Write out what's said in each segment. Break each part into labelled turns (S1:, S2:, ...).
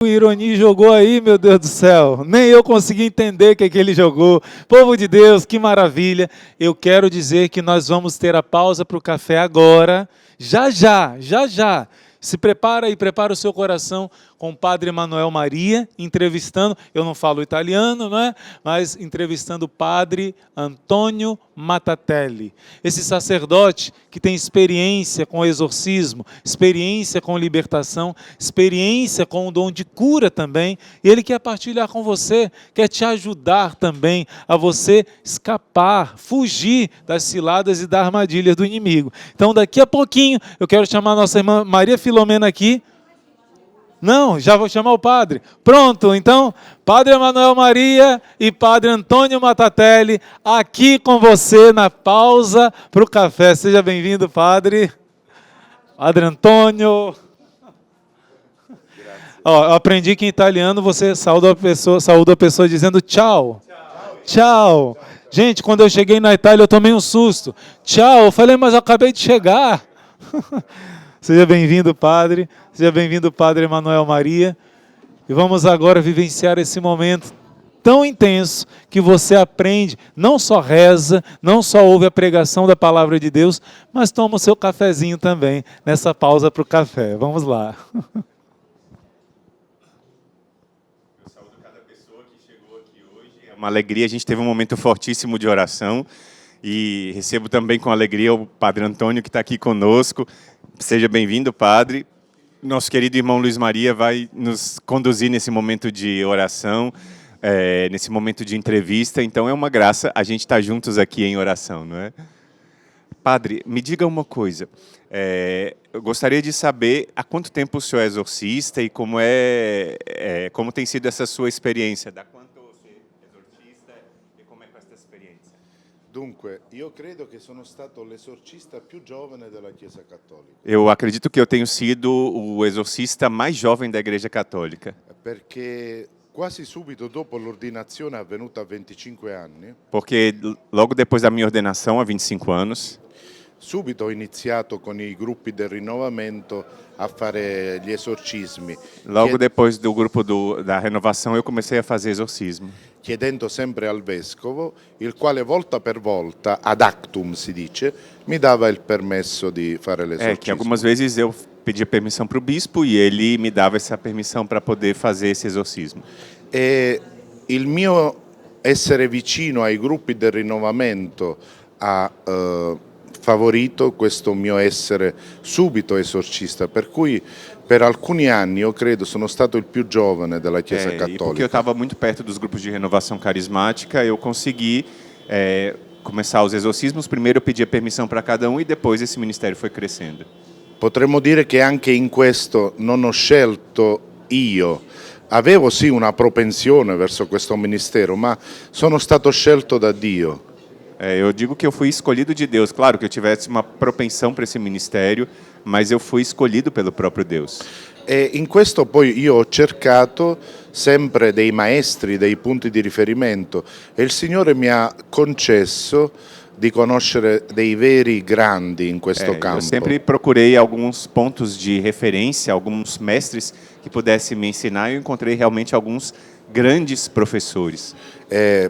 S1: O Ironi jogou aí, meu Deus do céu. Nem eu consegui entender o que ele jogou. Povo de Deus, que maravilha. Eu quero dizer que nós vamos ter a pausa para o café agora. Já, já, já, já. Se prepara e prepara o seu coração com o Padre Emanuel Maria, entrevistando, eu não falo italiano, não é? Mas entrevistando o Padre Antônio Matatelli. Esse sacerdote que tem experiência com exorcismo, experiência com libertação, experiência com o dom de cura também, e ele quer partilhar com você, quer te ajudar também a você escapar, fugir das ciladas e das armadilhas do inimigo. Então daqui a pouquinho eu quero chamar a nossa irmã Maria Filomena aqui. Não, já vou chamar o padre. Pronto, então, Padre Emanuel Maria e Padre Antônio Matatelli, aqui com você na pausa para o café. Seja bem-vindo, Padre. Padre Antônio. Ó, eu aprendi que em italiano você saúda a pessoa dizendo tchau. Tchau. Gente, quando eu cheguei na Itália eu tomei um susto. Tchau, eu falei, mas eu acabei de chegar. Seja bem-vindo, Padre. Seja bem-vindo, Padre Emanuel Maria. E vamos agora vivenciar esse momento tão intenso que você aprende, não só reza, não só ouve a pregação da Palavra de Deus, mas toma o seu cafezinho também, nessa pausa para o café. Vamos lá.
S2: Eu saúdo cada pessoa que chegou aqui hoje. É uma alegria, a gente teve um momento fortíssimo de oração. E recebo também com alegria o Padre Antônio, que está aqui conosco. Seja bem-vindo, Padre. Nosso querido irmão Luiz Maria vai nos conduzir nesse momento de oração, nesse momento de entrevista. Então é uma graça a gente estar juntos aqui em oração, não é? Padre, me diga uma coisa. Eu gostaria de saber há quanto tempo o senhor é exorcista e como tem sido essa sua experiência. Da quanto você é exorcista e como é com essa experiência?
S3: Dunque, io credo che sono stato l'esorcista più giovane della Chiesa Cattolica.
S2: Eu acredito que eu tenho sido o exorcista mais jovem da Igreja Católica.
S3: Perché quasi subito dopo l'ordinazione avvenuta a 25 anni,
S2: Porque logo depois da minha ordenação, há 25 anos,
S3: subito ho iniziato con i gruppi del rinnovamento a fare gli esorcismi,
S2: logo depois do grupo da renovação, eu comecei a fazer exorcismo.
S3: chiedendo sempre al vescovo, il quale volta per volta, ad actum si dice, mi dava il permesso di fare
S2: Que
S3: l'esorcismo.
S2: algumas vezes eu pedia permissão para o bispo e ele me dava essa permissão para poder fazer esse exorcismo.
S3: E il mio essere vicino ai gruppi del rinnovamento ha favorito questo mio essere subito esorcista, per cui per alcuni anni, io credo, sono stato il più giovane della Chiesa
S2: E porque eu
S3: Cattolica.
S2: estava muito perto dos grupos de renovação carismática, eu consegui começar os exorcismos. Primeiro eu pedia permissão para cada um e depois esse ministério foi crescendo.
S3: Potremmo dire che anche in questo non ho scelto io. Avevo sì una propensione verso questo ministero, ma sono stato scelto da Dio.
S2: Eu digo que eu fui escolhido de Deus. Claro que eu tivesse uma propensão para esse ministério, mas eu fui escolhido pelo próprio Deus.
S3: E in questo poi io ho cercato sempre dei maestri, dei punti di riferimento, e il Signore mi ha concesso di conoscere dei veri grandi in questo
S2: Eu
S3: campo.
S2: sempre procurei alguns pontos de referência, alguns mestres que pudessem me ensinar. Eu encontrei realmente alguns grandes professores.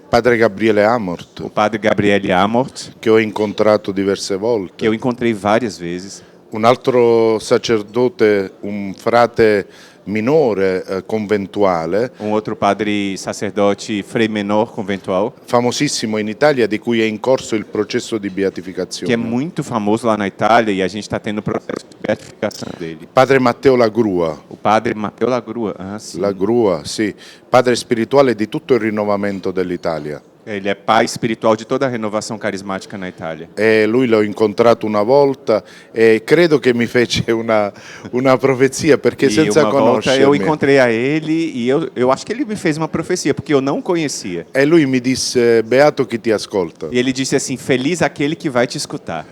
S3: Padre Gabriele Amort,
S2: O Padre Gabriele Amort,
S3: che ho incontrato diverse volte,
S2: que eu encontrei várias vezes.
S3: un altro sacerdote, un frate minore conventuale,
S2: Um outro padre sacerdote Frei Menor conventual,
S3: famosissimo in Italia, di cui è in corso il processo di
S2: que é
S3: beatificazione.
S2: muito famoso lá na Itália e a gente está tendo o processo de beatificação dele.
S3: Padre Matteo Lagrua,
S2: O Padre Mateu Lagrua, sim.
S3: Lagrua, sì, padre spirituale di tutto il rinnovamento dell'Italia.
S2: Ele é pai espiritual de toda a renovação carismática na Itália.
S3: E lui l'ho incontrato una volta e credo che mi fece una profezia, perché
S2: E
S3: senza
S2: uma volta eu
S3: conoscermi.
S2: encontrei a ele e eu acho que ele me fez uma profecia, porque eu não conhecia.
S3: E lui mi disse: beato chi ti ascolta.
S2: E ele disse assim, feliz aquele que vai te escutar.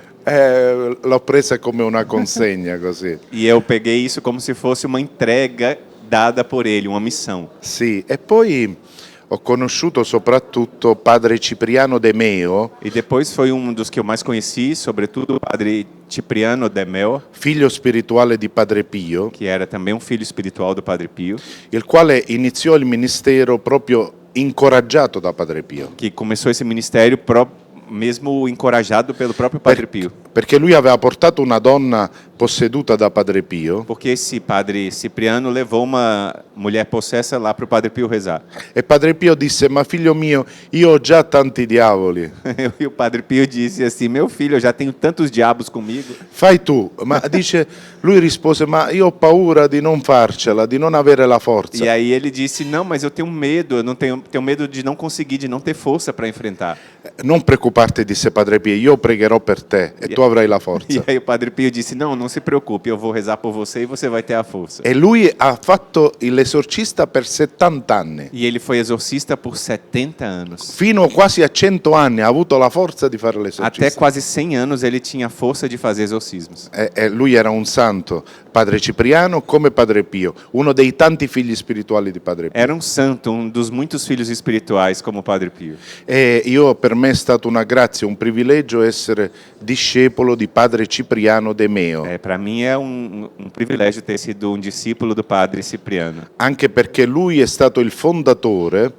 S3: L'ho presa come una consegna così.
S2: E eu peguei isso como se fosse uma entrega dada por ele, uma missão.
S3: Sì, e poi ho conosciuto soprattutto padre Cipriano de Meo,
S2: E depois foi um dos que eu mais conheci, sobretudo o padre Cipriano de Meo,
S3: figlio spirituale di padre Pio,
S2: que era também um filho espiritual do padre Pio,
S3: il quale iniziò il ministero proprio incoraggiato da padre Pio.
S2: que começou esse ministério mesmo encorajado pelo próprio padre Pio.
S3: Perché lui aveva portato una donna posseduta da padre Pio
S2: Porque esse padre Cipriano levou uma mulher possessa lá para o padre Pio rezar.
S3: e padre Pio disse: ma figlio mio, io ho già tanti diavoli,
S2: E o padre Pio disse assim: meu filho, eu já tenho tantos diabos comigo.
S3: fai tu. Ma dice, lui rispose: ma io ho paura di non farcela, di non avere la forza.
S2: E aí ele disse: não, mas eu tenho medo, eu não tenho medo de não conseguir, de não ter força para enfrentar.
S3: Non preoccuparti, disse padre Pio, io pregherò per te e tu avrai la forza.
S2: E aí o padre Pio disse: não se preocupe, eu vou rezar por você e você vai ter a força.
S3: E lui ha fatto l'esorcista per 70 anni.
S2: E ele foi exorcista por 70 anos.
S3: Fino quasi a 100 anni ha avuto la forza di fare
S2: Até
S3: l'esorcista.
S2: quase 100 anos ele tinha a força de fazer exorcismos.
S3: E lui era un santo, padre Cipriano come padre Pio, uno dei tanti figli spirituali di padre Pio.
S2: Era um santo, um dos muitos filhos espirituais como o padre Pio.
S3: E io, per me è stata una grazia, un privilegio essere discepolo di padre Cipriano de Meo,
S2: Para mim é um privilégio ter sido um discípulo do padre Cipriano.
S3: anche perché lui è stato il fondatore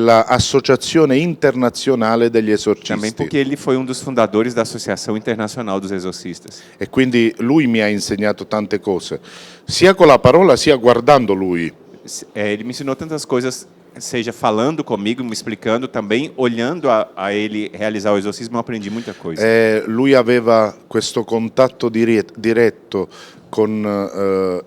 S3: dell'Associazione Internazionale degli
S2: Também
S3: Esorcisti.
S2: porque ele foi um dos fundadores da Associação Internacional dos Exorcistas.
S3: E quindi lui mi ha insegnato tante cose, sia con la parola sia guardando lui.
S2: Ele me ensinou tantas coisas, seja falando comigo, me explicando, também olhando a ele realizar o exorcismo, eu aprendi muita coisa.
S3: Lui aveva questo contatto diretto con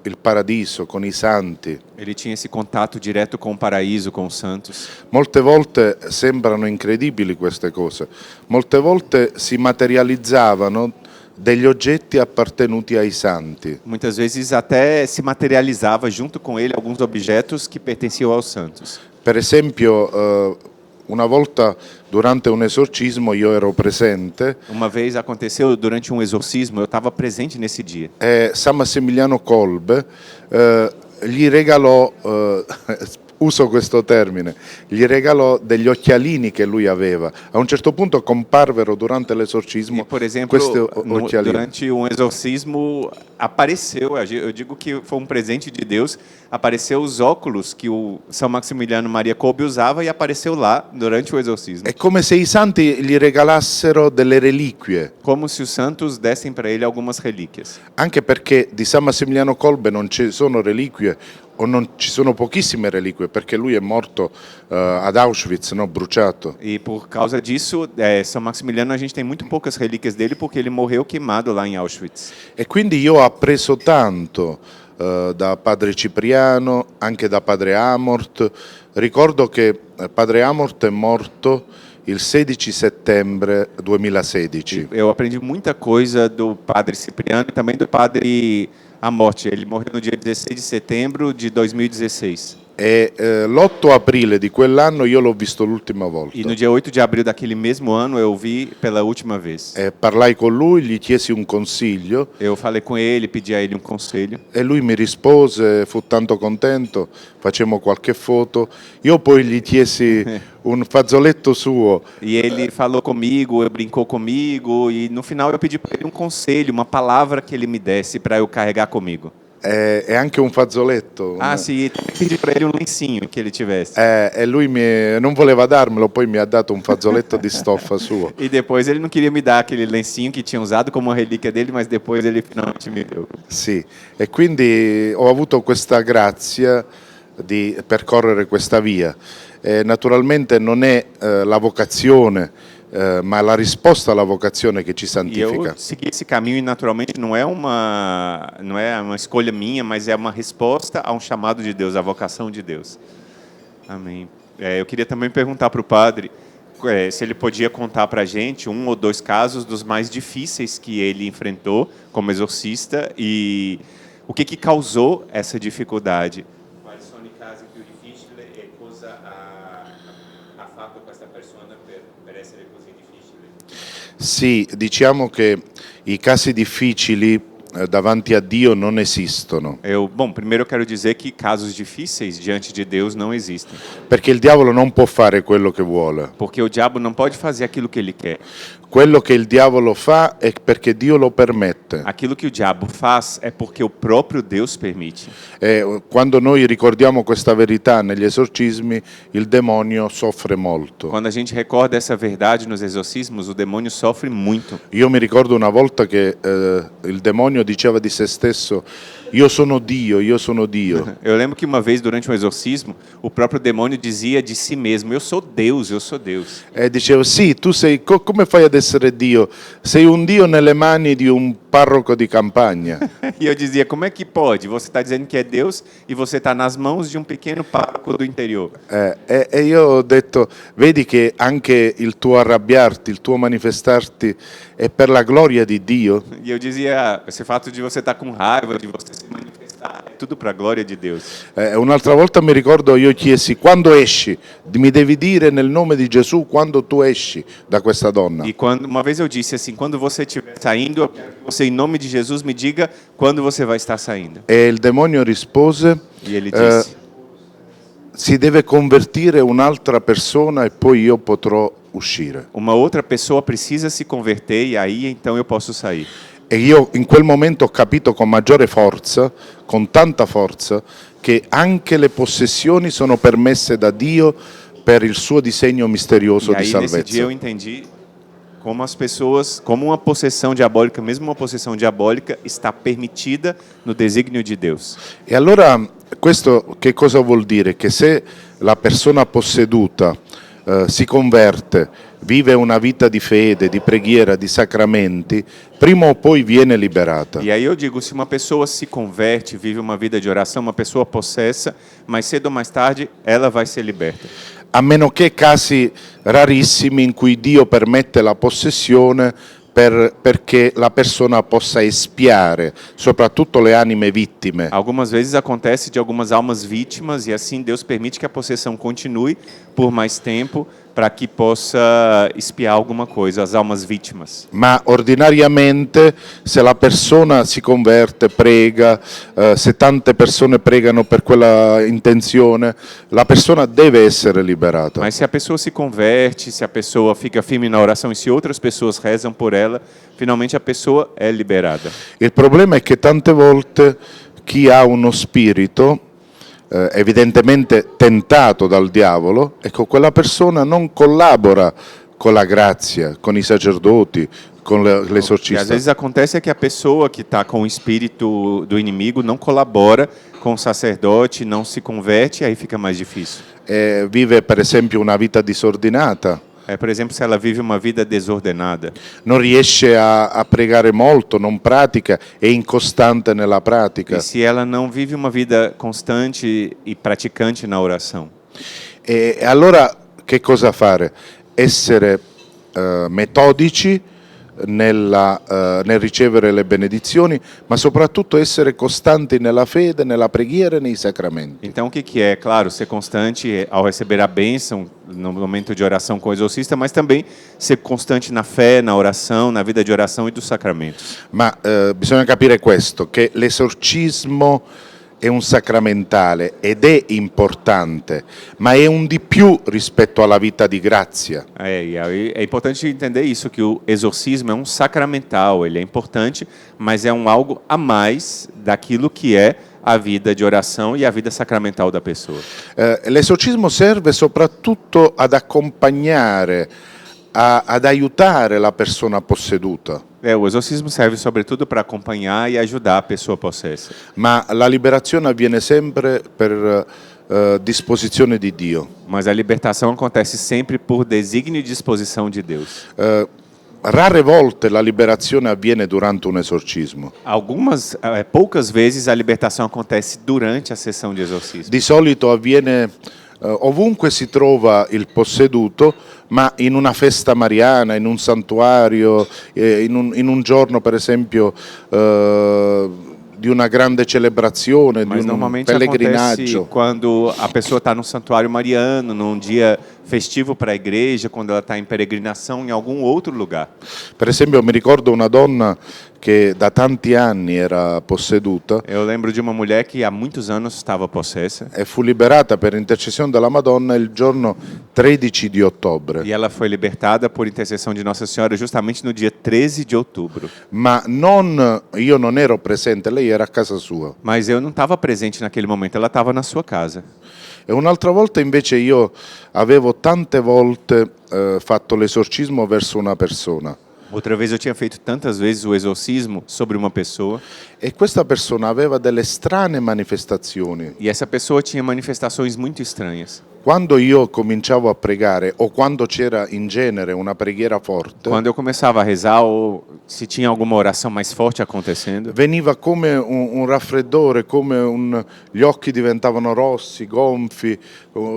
S3: il paradiso, con i santi.
S2: Ele tinha esse contato direto com o paraíso, com os santos.
S3: Molte volte sembrano incredibili queste cose, molte volte si materializzavano degli oggetti appartenuti ai santi.
S2: Muitas vezes até se materializava junto com ele alguns objetos que pertenciam aos santos.
S3: Per esempio, una volta durante un esorcismo io ero presente
S2: Uma vez aconteceu durante um exorcismo, eu estava presente nesse dia.
S3: e San Massimiliano Kolbe gli regalò, uso questo termine, gli regalò degli occhialini che lui aveva. A un certo punto comparvero durante l'esorcismo
S2: E, por exemplo,
S3: questi occhialini.
S2: durante um exorcismo, apareceu, eu digo que foi um presente de Deus, apareceu os óculos que o São Maximiliano Maria Kolbe usava e apareceu lá durante o exorcismo.
S3: È come se i santi gli regalassero delle reliquie,
S2: Como se os santos dessem para ele algumas relíquias.
S3: anche perché di San Massimiliano Kolbe non ci sono reliquie o non ci sono pochissime reliquie, perché lui è morto ad Auschwitz, no? Bruciato.
S2: E por causa disso, São Maximiliano, a gente tem muito poucas relíquias dele porque ele morreu queimado lá em Auschwitz.
S3: E quindi io ho appreso tanto da padre Cipriano, anche da padre Amort. Ricordo che padre Amort è morto il 16 settembre 2016.
S2: Eu aprendi muita coisa do padre Cipriano e também do padre Amorte. Ele morreu no dia 16 de setembro de 2016.
S3: E l'8 aprile di quell'anno io l'ho visto l'ultima volta.
S2: E no dia 8 de abril daquele mesmo ano eu o vi pela última vez.
S3: Parlai con lui, gli chiesi un consiglio
S2: Eu falei com ele, pedi a ele um conselho.
S3: e lui mi rispose, fu tanto contento, facemmo qualche foto. Io poi gli chiesi un fazzoletto suo.
S2: E ele falou comigo, brincou comigo e no final eu pedi para ele um conselho, uma palavra que ele me desse para eu carregar comigo.
S3: E anche un fazzoletto.
S2: Sim, e também pedi para ele um lencinho que ele tivesse.
S3: E lui non voleva darmelo, poi mi ha dato un fazzoletto di stoffa suo.
S2: E depois ele não queria me dar aquele lencinho que tinha usado como uma relíquia dele, mas depois ele finalmente me deu.
S3: Sì, e quindi ho avuto questa grazia di percorrere questa via. Naturalmente non è la vocazione, ma la risposta alla vocazione che ci
S2: E
S3: santifica.
S2: eu segui esse caminho e naturalmente não é uma escolha minha, mas é uma resposta a um chamado de Deus, a vocação de Deus. Amém. Eu queria também perguntar para o padre se ele podia contar para a gente um ou dois casos dos mais difíceis que ele enfrentou como exorcista e o que causou essa dificuldade. Quali sono i casi più difficili e cosa ha fatto questa persona per essere così difficile?
S3: Sì, diciamo che i casi difficili davanti a Dio non esistono,
S2: Bom, primeiro eu quero dizer que casos difíceis diante de Deus não existem.
S3: perché il diavolo non può fare quello che vuole.
S2: Porque o diabo não pode fazer aquilo que ele quer.
S3: Quello che il diavolo fa è perché Dio lo permette.
S2: Aquilo que o diabo faz é porque o próprio Deus permite.
S3: E quando noi ricordiamo questa verità negli esorcismi, il demonio soffre molto.
S2: Quando a gente recorda essa verdade nos exorcismos, o demônio sofre muito.
S3: Io mi ricordo una volta che il demonio diceva di se stesso: io sono Dio, io sono Dio.
S2: Eu lembro que uma vez, durante um exorcismo, o próprio demônio dizia de si mesmo: eu sou Deus, eu sou Deus.
S3: E dicevo: sì, tu sei, come fai ad essere Dio? Sei un Dio nelle mani di un parroco di campagna.
S2: E eu dizia: como é que pode? Você está dizendo que é Deus e você está nas mãos de um pequeno pároco do interior.
S3: E io ho detto: vedi che anche il tuo arrabbiarti, il tuo manifestarti è per la gloria di Dio?
S2: E eu dizia: esse fato de você estar com raiva, de você se manifestar, é tudo para a glória de Deus.
S3: Un'altra volta mi ricordo, io chiesi: quando esci? Mi devi dire nel nome di Gesù quando tu esci da questa donna.
S2: E uma vez eu disse assim: quando você estiver saindo, eu quero que você, em nome de Jesus, me diga quando você vai estar saindo.
S3: E il demonio rispose:
S2: E ele disse:
S3: si deve convertire un'altra persona e poi io potrò uscire.
S2: uma outra pessoa precisa se converter e aí então eu posso sair.
S3: E io in quel momento ho capito con maggiore forza, con tanta forza, che anche le possessioni sono permesse da Dio per il suo disegno misterioso
S2: E
S3: di
S2: aí nesse dia
S3: salvezza.
S2: eu entendi como as pessoas, como uma possessão diabólica, mesmo uma possessão diabólica, está permitida no desígnio de Deus.
S3: E allora questo che cosa vuol dire? Che se la persona posseduta si converte, vive una vita di fede, di preghiera, di sacramenti, prima o poi viene liberata.
S2: E aí eu digo, se uma pessoa se converte, vive uma vida de oração, uma pessoa possessa, mais cedo ou mais tarde ela vai ser liberta.
S3: A meno che casi rarissimi in cui Dio permette la possessione perché la persona possa espiare, soprattutto le anime vittime.
S2: Algumas vezes acontece de algumas almas vítimas e assim Deus permite que a possessão continue por mais tempo para que possa espiar alguma coisa, as almas vítimas.
S3: Ma ordinariamente, se la persona si converte, prega, se tante persone pregano per quella intenzione, la persona deve essere liberata.
S2: Mas se a pessoa se converte, se a pessoa fica firme na oração e se outras pessoas rezam por ela, finalmente a pessoa é liberada.
S3: Il problema è che tante volte chi ha uno spirito evidentemente tentato dal diavolo, ecco, quella persona non collabora con la grazia, con i sacerdoti, con
S2: O que às
S3: l'esorcista.
S2: vezes acontece é que a pessoa que está com o espírito do inimigo não colabora com o sacerdote, não se converte e aí fica mais difícil.
S3: Vive per esempio una vita disordinata,
S2: Por exemplo, se ela vive uma vida desordenada,
S3: non riesce a pregare molto, non pratica, è incostante nella pratica.
S2: e se ela não vive uma vida constante e praticante na oração.
S3: E allora che cosa fare? Essere metodici nel ricevere le benedizioni, ma soprattutto essere costanti nella fede, nella preghiera e nei sacramenti.
S2: Então, o que é? Claro, ser constante ao receber a bênção no momento de oração com o exorcista, mas também ser constante na fé, na oração, na vida de oração e dos sacramentos.
S3: Ma bisogna capire questo, che l'esorcismo è un sacramentale ed è importante, ma è un di più rispetto alla vita di grazia.
S2: E aí é importante entender isso, que o exorcismo é um sacramental, ele é importante, mas é um algo a mais daquilo que é a vida de oração e a vida sacramental da pessoa.
S3: L'esorcismo serve soprattutto ad accompagnare, ad aiutare la persona posseduta.
S2: O exorcismo serve sobretudo para acompanhar e ajudar a pessoa possessa.
S3: Ma la liberazione avviene sempre per disposizione di Dio.
S2: Mas a libertação acontece sempre por desígnio e disposição de Deus.
S3: Rare volte la liberazione avviene durante un esorcismo.
S2: Poucas vezes a libertação acontece durante a sessão de exorcismo.
S3: Di solito avviene ovunque si trova il posseduto, ma in una festa mariana, in un santuario, in un giorno per esempio di una grande celebrazione,
S2: Mas
S3: di un
S2: normalmente acontece
S3: pellegrinaggio.
S2: quando a pessoa está no santuário mariano, num dia festivo para a igreja, quando ela está em peregrinação em algum outro lugar.
S3: Per esempio mi ricordo una donna che da tanti anni era posseduta
S2: Eu lembro de uma mulher que há muitos anos estava possessa
S3: e fu liberata per intercessione della Madonna il giorno 13 di ottobre.
S2: e ela foi libertada por intercessão de Nossa Senhora justamente no dia 13 de outubro.
S3: Ma io non ero presente, lei era a casa sua.
S2: Mas eu não estava presente naquele momento, ela estava na sua casa.
S3: E un'altra volta invece io avevo tante volte fatto l'esorcismo verso una persona.
S2: Outra vez eu tinha feito tantas vezes o exorcismo sobre uma pessoa
S3: E questa persona aveva delle strane manifestazioni.
S2: e essa pessoa tinha manifestações muito estranhas.
S3: Quando io cominciavo a pregare o quando c'era in genere una preghiera forte,
S2: Quando eu começava a rezar ou se tinha alguma oração mais forte acontecendo,
S3: veniva come un raffreddore, gli occhi diventavano rossi, gonfi,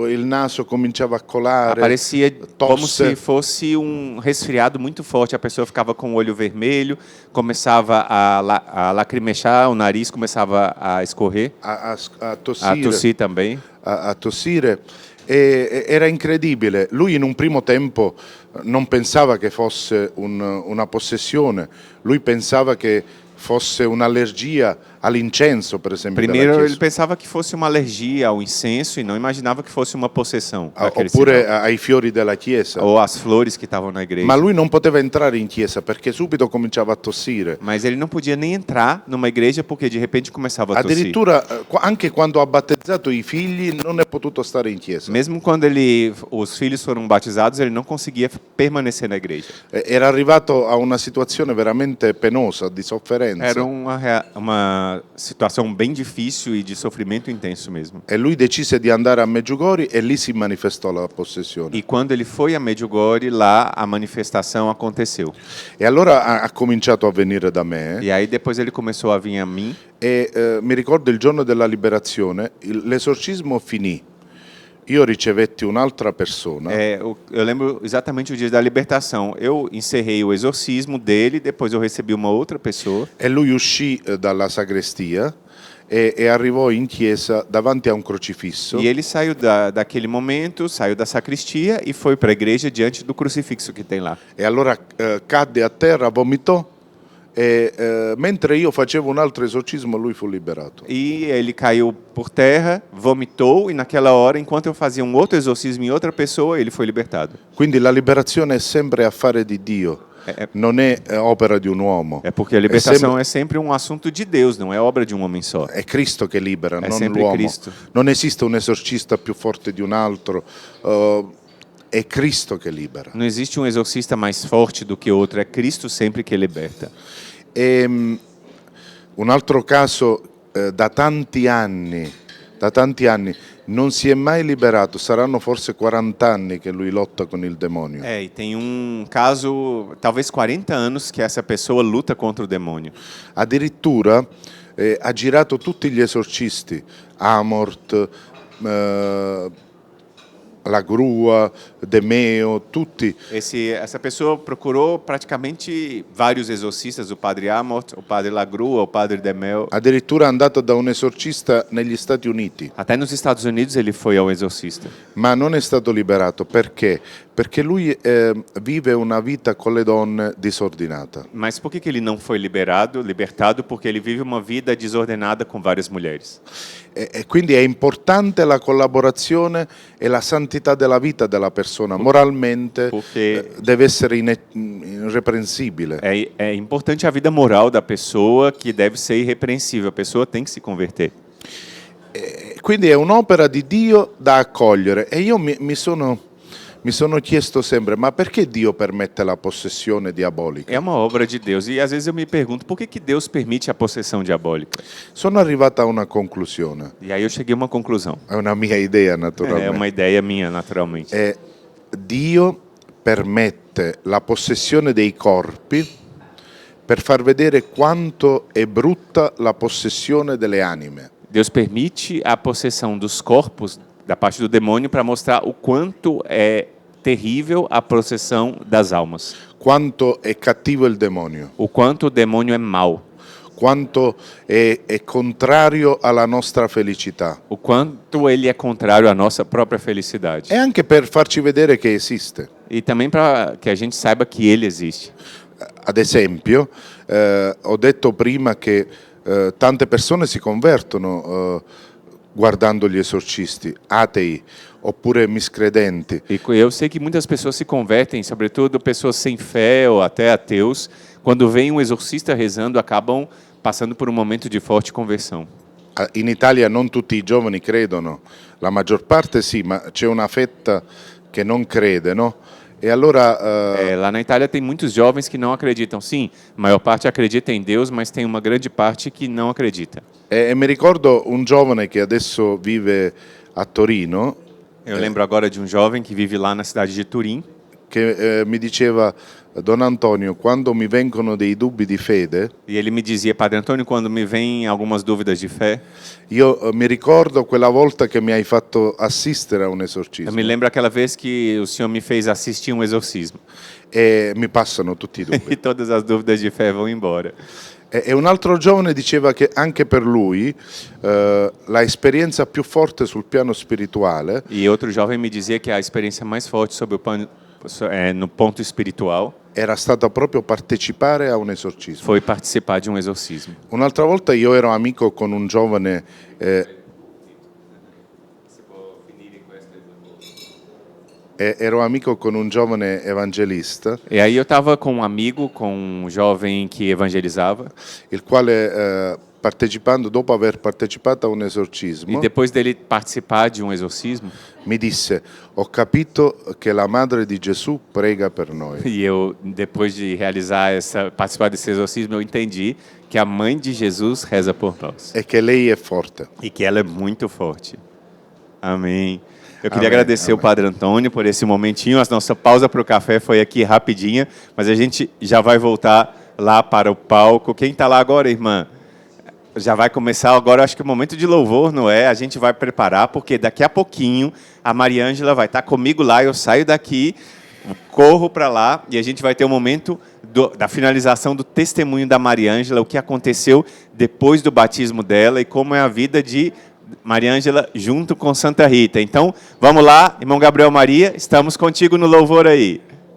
S3: il naso cominciava a colare,
S2: parecia como se
S3: tosse,
S2: fosse um resfriado muito forte. A pessoa ficava com o olho vermelho, começava a lacrimechar, o nariz começava a escorrer,
S3: a
S2: a
S3: tossire.
S2: tossir também.
S3: A tossire. Era incredibile. Lui in un primo tempo non pensava che fosse una possessione, lui pensava che fosse un'allergia all'incenso, per esempio. della
S2: Primeiro ele
S3: Chiesa.
S2: pensava que fosse uma alergia ao incenso e não imaginava que fosse uma possessão. daquele
S3: Oppure
S2: sinal.
S3: ai fiori della chiesa.
S2: Ou as flores que estavam na igreja.
S3: Ma lui non poteva entrare in chiesa perché subito cominciava a tossire.
S2: Mas ele não podia nem entrar numa igreja porque de repente começava a tossir.
S3: Addirittura anche quando ha battezzato i figli non è potuto stare in chiesa.
S2: Mesmo quando os filhos foram batizados, ele não conseguia permanecer na igreja.
S3: Era arrivato a una situazione veramente penosa, di sofferenza.
S2: Era uma situação bem difícil e de sofrimento intenso mesmo.
S3: E lui decise di andare a Medjugorje e lì si manifestò la possessione.
S2: E quando ele foi a Medjugorje, lá a manifestação aconteceu.
S3: E allora ha cominciato a venire da me
S2: E aí depois ele começou a vir a mim.
S3: e mi ricordo il giorno della liberazione, l'esorcismo finì. Io ricevetti un'altra persona
S2: Eu lembro exatamente o dia da libertação. Eu encerrei o exorcismo dele, depois eu recebi uma outra pessoa.
S3: e lui uscì dalla sagrestia e arrivò in chiesa davanti a un crocifisso
S2: E ele saiu daquele momento, saiu da sacristia e foi para a igreja diante do crucifixo que tem lá.
S3: e allora cadde a terra, vomitò e mentre io facevo un altro esorcismo lui fu liberato.
S2: E ele caiu por terra, vomitou e naquela hora, enquanto eu fazia um outro exorcismo em outra pessoa, ele foi libertado.
S3: Quindi la liberazione è sempre affare di Dio, non è opera di un uomo.
S2: É porque a libertação é sempre um assunto de Deus, não é obra de um homem só.
S3: È Cristo che libera,
S2: È
S3: non
S2: sempre
S3: l'uomo.
S2: Cristo.
S3: Non esiste un esorcista più forte di un altro, è Cristo che libera.
S2: Não existe um exorcista mais forte do que outro, é Cristo sempre que liberta.
S3: Un altro caso, da tanti anni, non si è mai liberato, saranno forse 40 anni che lui lotta con il demonio.
S2: E tem um caso, talvez 40 anos, que essa pessoa luta contra o demônio.
S3: Addirittura ha girato tutti gli esorcisti, Amort, La Grua, Demeo, tutti.
S2: Essa pessoa procurou praticamente vários exorcistas, o padre Amort, o padre Lagrua, o padre Demel.
S3: Addirittura è andato da un esorcista negli Stati Uniti,
S2: Até nos Estados Unidos ele foi ao exorcista.
S3: ma non è stato liberato. Perché? Perché lui vive una vita con le donne disordinata.
S2: Mas por que ele não foi libertado? Porque ele vive uma vida desordenada com várias mulheres.
S3: E quindi è importante la collaborazione e la santità della vita della persona. Moralmente
S2: Porque
S3: deve essere irreprensibile.
S2: é importante a vida moral da pessoa, que deve ser irrepreensível. A pessoa tem que se converter.
S3: Quindi è un'opera di Dio da accogliere. E io mi sono chiesto sempre, ma perché Dio permette la possessione diabolica?
S2: É uma obra de Deus. E às vezes eu me pergunto, por que Deus permite a possessão diabólica?
S3: Sono arrivata a una conclusione.
S2: E aí eu cheguei a uma conclusão.
S3: È una mia idea,
S2: É
S3: naturalmente.
S2: uma ideia minha, naturalmente.
S3: Dio permette la possessione dei corpi per far vedere quanto è brutta la possessione delle anime.
S2: Deus permite a possessão dos corpos da parte do demônio para mostrar o quanto é terrível a possessão das almas.
S3: Quanto è cattivo il demonio,
S2: O quanto o demônio é mau.
S3: quanto è contrario alla nostra felicità.
S2: O quanto ele é contrário à nossa própria felicidade.
S3: E anche per farci vedere che esiste.
S2: E também para que a gente saiba que ele existe.
S3: Ad esempio, ho detto prima che tante persone si convertono guardando gli esorcisti, atei oppure miscredenti.
S2: E eu sei que muitas pessoas se convertem, sobretudo pessoas sem fé ou até ateus, quando veem um exorcista rezando, acabam passando por um momento de forte conversão.
S3: In Italia non tutti i giovani credono, la maggior parte sì, ma c'è una fetta che non crede, no? E allora
S2: Lá na Itália tem muitos jovens que não acreditam. Sim, a maior parte acredita em Deus, mas tem uma grande parte que não acredita.
S3: e mi ricordo un giovane che adesso vive a Torino
S2: Eu lembro agora de um jovem que vive lá na cidade de Turim,
S3: che mi diceva: Don Antonio, quando mi vengono dei dubbi di fede,
S2: e ele me dizia: Padre Antônio, quando me vêm algumas dúvidas de fé,
S3: io mi ricordo quella volta che mi hai fatto assistere a un
S2: eu
S3: esorcismo
S2: me lembro aquela vez que o Senhor me fez assistir um exorcismo.
S3: e mi passano tutti i
S2: E
S3: dubbi.
S2: todas as dúvidas de fé vão embora.
S3: E un altro giovane diceva che anche per lui la esperienza più forte sul piano spirituale
S2: E outro jovem me dizia que a experiência mais forte sobre no ponto espiritual
S3: era stata proprio partecipare a un esorcismo.
S2: foi participar de um exorcismo.
S3: Un'altra volta io ero amico con un giovane ero amico con un giovane evangelista,
S2: E aí eu estava com um amigo, com um jovem que evangelizava,
S3: il quale partecipando, dopo aver partecipato a un
S2: e
S3: esorcismo,
S2: depois dele participar de um exorcismo,
S3: mi disse: ho capito che la madre di Gesù prega per noi.
S2: e eu, depois de participar desse exorcismo, eu entendi que a mãe de Jesus reza por nós.
S3: E che lei è forte.
S2: E que ela é muito forte. Amém. Eu queria
S3: Amém,
S2: agradecer
S3: amém.
S2: o Padre Antônio por esse momentinho. A nossa pausa para o café foi aqui rapidinha, mas a gente já vai voltar lá para o palco. Quem está lá agora, irmã? Já vai começar agora, acho que o momento de louvor, não é? A gente vai preparar, porque daqui a pouquinho a Mariângela vai estar comigo lá, eu saio daqui, corro para lá e a gente vai ter o momento da finalização do testemunho da Mariângela, o que aconteceu depois do batismo dela e como é a vida de Mariângela junto com Santa Rita. Então, vamos lá, irmão Gabriel Maria, estamos contigo no louvor aí.